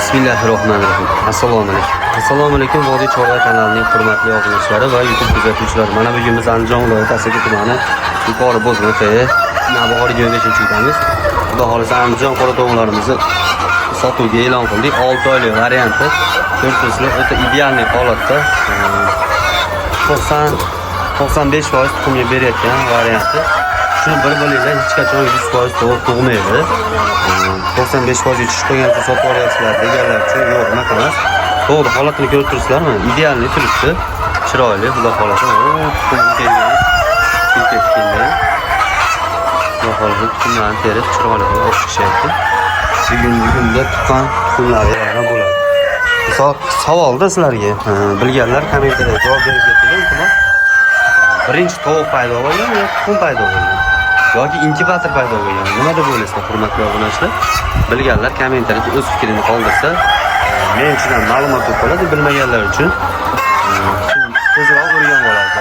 Bismillahirrohmanirrohim. Assalomu alaykum. Vodiy Chorva kanalining hurmatli obunachilari va YouTube kuzatuvchilari. Mana bugun biz Andijon viloyati Asaka tumani Yuqori Bo'zg'iti Navbahor joyiga chiqamiz. Xudo xolisa Andijon qora tovuqlarimizni sotuvga e'lon qildik. 6 oylik varianti. Ko'rsatilgan o'ta ideal holatda 90-95% tuxumga berayotgan varianti. Shuni bir bilinglar, hech qachon 100% to'g'ri tug'maydi. 95% yetishib qolgancha sotib olyapsizlar deganlar uchun yo'q, unaqa emas. To'g'ri holatini ko'rib turibsizlarmi? Idealni turibdi. Chiroyli, xudo xolasa. Tuxum kelgan. Ketgan. Xudo xolasa tuxumlarni terib chiroyli qilib o'xshashyapti. Bugungi kunda tuqqan tuxumlar yana bo'ladi. Savolda sizlarga bilganlar kommentariyada javob berishga iltimos. Birinchi tovuq paydo bo'lgan yoki tuxum paydo bo'lgan yoki inkubator paydo bo'lgan, nima deb o'ylaysizlar hurmatli obunachilar? Bilganlar kommentariyada o'z fikrini qoldirsa, men uchun ham ma'lumot bo'lib qoladi, bilmaganlar uchun tezroq o'rganib oladi.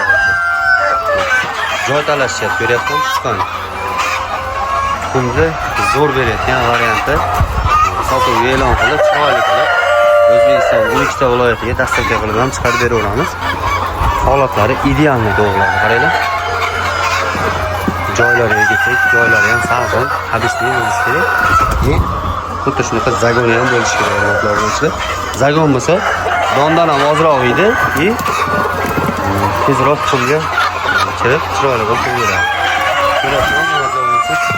Joy talashyapti, ko'ryapsizmi? Tuqqan tuxumni zo'r berayotgan varianti sotuvga e'lon qilib, chiroyli qilib O'zbekiston 12 ta viloyatiga dastlabki qilib ham chiqarib beraveramiz. Holatlari idealni to'g'riladi, qaranglar. Joylariga kelsak, joylari ham salqin, habisli bo'lishi kerak. Xuddi shunaqa zagon ham bo'lishi kerak, hurmatli. Zagon bo'lsa, dondan ham ozroq yeydi, tezroq tuxumga kirib, chiroyli qilib tug'iladi.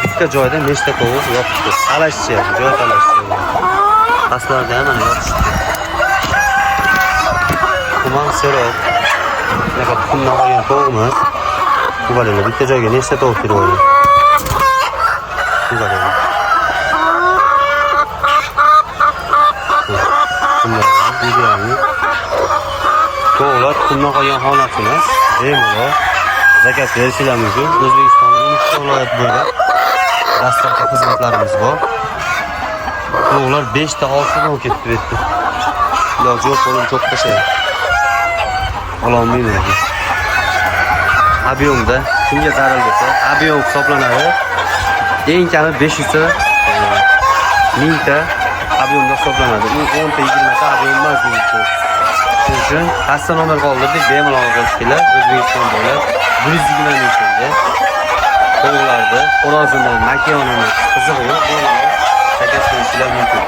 Bitta joyda nechta tovuq yotibdi. Talashyapti, joy talashyapti. Pastlarda ham mana yotibdi. Tuman seroq. Bunaqa tuxumdan qolgan tovuqmiz. Bu bolalar bitta joyga nechta tovuq kirib olgan. Bu bolalar. Tovuqlar tuxumdan qolgan holat emas. Bemalol zakaz berishlar mumkin. O'zbekistonning 12 viloyat bo'ylab dastlabki xizmatlarimiz bor. Tovuqlar 5 ta 6 dan ketib ketdi. Iloji yo'q, qo'lim cho'q tashlaydi. Ololmayman. Ob'yomda kimga zarar bo'lsa, ob'yom hisoblanadi. Eng kami 500 ta, 1000 ta ob'yomda hisoblanadi. U 10 ta 20 ta ob'yom emas bu. Shuning uchun pastda nomer qoldirdik, bemalol qilishinglar. O'zbekiston bo'ylab 120 ming so'mga tovuqlarni, xo'rozini, makonini qizig'i yo'q, bemalol zakaz qilishinglar mumkin.